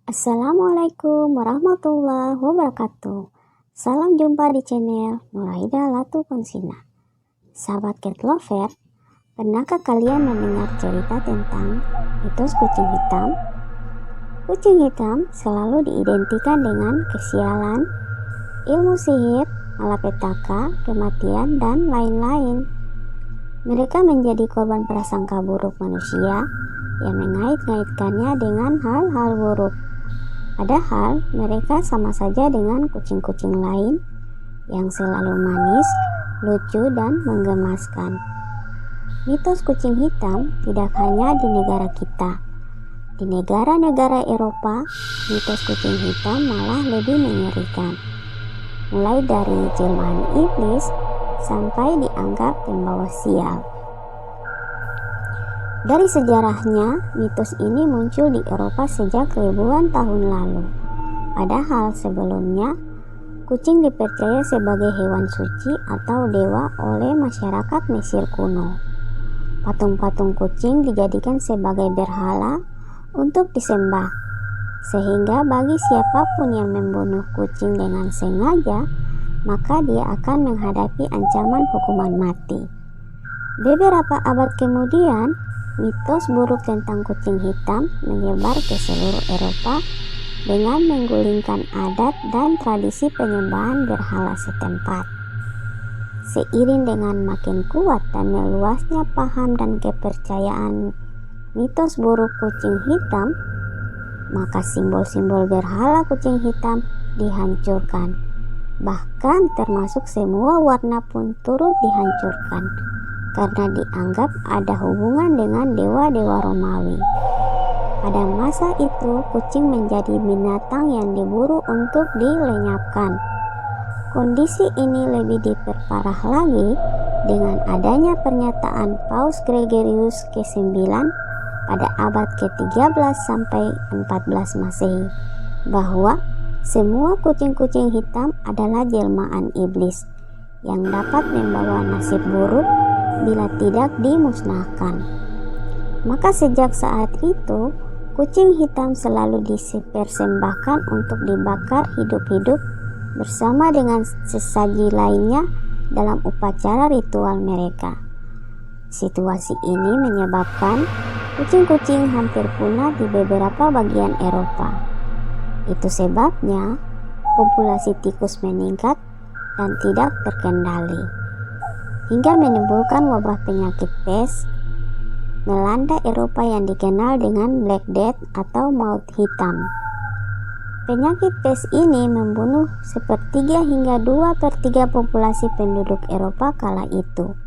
Assalamualaikum warahmatullahi wabarakatuh. Salam jumpa di channel Nuraida Latu Konsina. Sahabat cat lover, pernahkah kalian mendengar cerita tentang mitos kucing hitam? Kucing hitam selalu diidentikan dengan kesialan, ilmu sihir, malapetaka, kematian, dan lain-lain. Mereka menjadi korban prasangka buruk manusia yang mengait-ngaitkannya dengan hal-hal buruk. Padahal mereka sama saja dengan kucing-kucing lain yang selalu manis, lucu, dan menggemaskan. Mitos kucing hitam tidak hanya di negara kita. Di negara-negara Eropa, mitos kucing hitam malah lebih mengerikan. Mulai dari jelmaan iblis sampai dianggap pembawa sial. Dari sejarahnya, mitos ini muncul di Eropa sejak ribuan tahun lalu. Padahal sebelumnya, kucing dipercaya sebagai hewan suci atau dewa oleh masyarakat Mesir kuno. Patung-patung kucing dijadikan sebagai berhala untuk disembah, sehingga bagi siapapun yang membunuh kucing dengan sengaja, maka dia akan menghadapi ancaman hukuman mati. Beberapa abad kemudian, mitos buruk tentang kucing hitam menyebar ke seluruh Eropa dengan menggulingkan adat dan tradisi penyembahan berhala setempat. Seiring dengan makin kuat dan meluasnya paham dan kepercayaan mitos buruk kucing hitam, maka simbol-simbol berhala kucing hitam dihancurkan. Bahkan termasuk semua warna pun turut dihancurkan, karena dianggap ada hubungan dengan dewa-dewa Romawi. Pada masa itu, kucing menjadi binatang yang diburu untuk dilenyapkan. Kondisi ini lebih diperparah lagi dengan adanya pernyataan Paus Gregorius ke-9 pada abad ke-13 sampai 14 Masehi bahwa semua kucing-kucing hitam adalah jelmaan iblis yang dapat membawa nasib buruk bila tidak dimusnahkan. Maka sejak saat itu, kucing hitam selalu dipersembahkan untuk dibakar hidup-hidup bersama dengan sesaji lainnya dalam upacara ritual mereka. Situasi ini menyebabkan kucing-kucing hampir punah di beberapa bagian Eropa. Itu sebabnya populasi tikus meningkat dan tidak terkendali, hingga menimbulkan wabah penyakit pes melanda Eropa yang dikenal dengan Black Death atau maut hitam. Penyakit pes ini membunuh 1/3 hingga 2/3 populasi penduduk Eropa kala itu.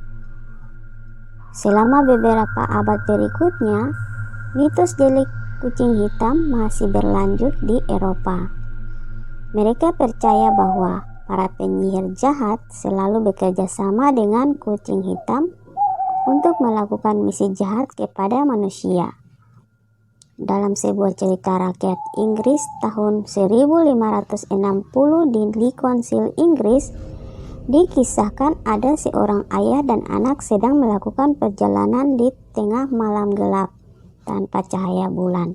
Selama beberapa abad berikutnya, mitos jelek kucing hitam masih berlanjut di Eropa. Mereka percaya bahwa para penyihir jahat selalu bekerja sama dengan kucing hitam untuk melakukan misi jahat kepada manusia. Dalam sebuah cerita rakyat Inggris tahun 1560 di Lee Council Inggris, dikisahkan ada seorang ayah dan anak sedang melakukan perjalanan di tengah malam gelap tanpa cahaya bulan.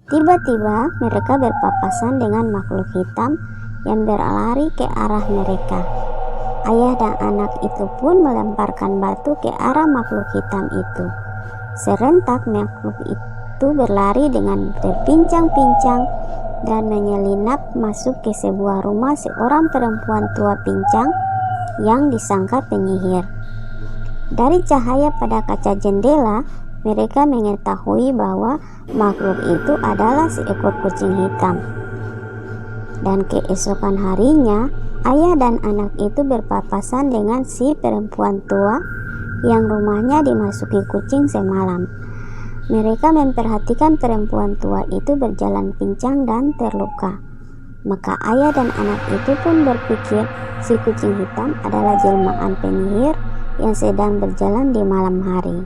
Tiba-tiba mereka berpapasan dengan makhluk hitam yang berlari ke arah mereka. Ayah dan anak itu pun melemparkan batu ke arah makhluk hitam itu. Serentak makhluk itu berlari dengan berpincang-pincang dan menyelinap masuk ke sebuah rumah seorang perempuan tua pincang yang disangka penyihir. Dari cahaya pada kaca jendela, mereka mengetahui bahwa makhluk itu adalah seekor kucing hitam. Dan keesokan harinya, ayah dan anak itu berpapasan dengan si perempuan tua yang rumahnya dimasuki kucing semalam. Mereka memperhatikan perempuan tua itu berjalan pincang dan terluka. Maka ayah dan anak itu pun berpikir si kucing hitam adalah jelmaan penyihir yang sedang berjalan di malam hari.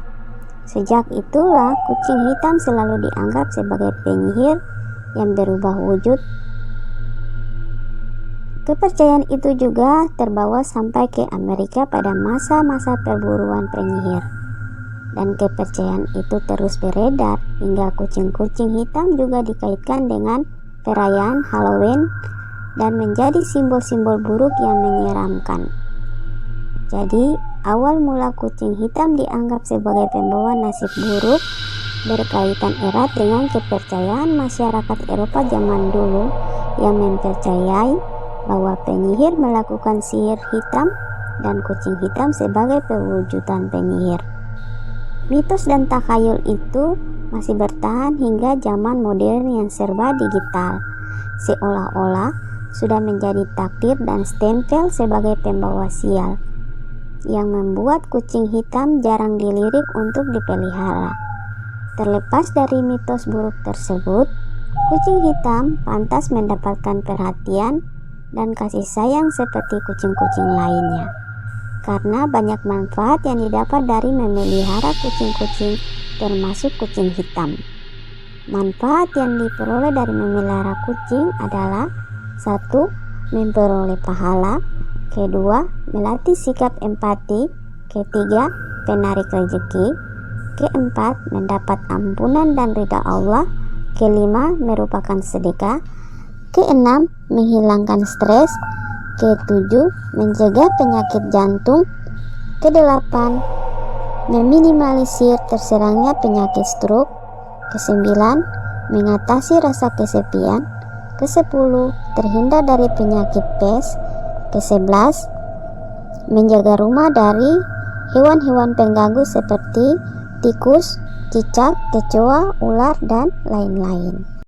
Sejak itulah kucing hitam selalu dianggap sebagai penyihir yang berubah wujud. Kepercayaan itu juga terbawa sampai ke Amerika pada masa-masa perburuan penyihir. Dan kepercayaan itu terus beredar hingga kucing-kucing hitam juga dikaitkan dengan perayaan Halloween dan menjadi simbol-simbol buruk yang menyeramkan. Jadi, awal mula kucing hitam dianggap sebagai pembawa nasib buruk berkaitan erat dengan kepercayaan masyarakat Eropa zaman dulu yang mempercayai bahwa penyihir melakukan sihir hitam dan kucing hitam sebagai perwujudan penyihir. Mitos dan takhayul itu masih bertahan hingga zaman modern yang serba digital, seolah-olah sudah menjadi takdir dan stempel sebagai pembawa sial, yang membuat kucing hitam jarang dilirik untuk dipelihara. Terlepas dari mitos buruk tersebut, kucing hitam pantas mendapatkan perhatian dan kasih sayang seperti kucing-kucing lainnya, karena banyak manfaat yang didapat dari memelihara kucing-kucing, termasuk kucing hitam. Manfaat yang diperoleh dari memelihara kucing adalah: 1. Memperoleh pahala. 2. Melatih sikap empati. 3. Penarik rezeki. 4. Mendapat ampunan dan ridha Allah. 5. Merupakan sedekah. 6. Menghilangkan stres. 7. Mencegah penyakit jantung. 8. Meminimalisir terserangnya penyakit stroke. 9. Mengatasi rasa kesepian. 10. Terhindar dari penyakit pes. 11. Menjaga rumah dari hewan-hewan pengganggu seperti tikus, cicak, kecoa, ular, dan lain-lain.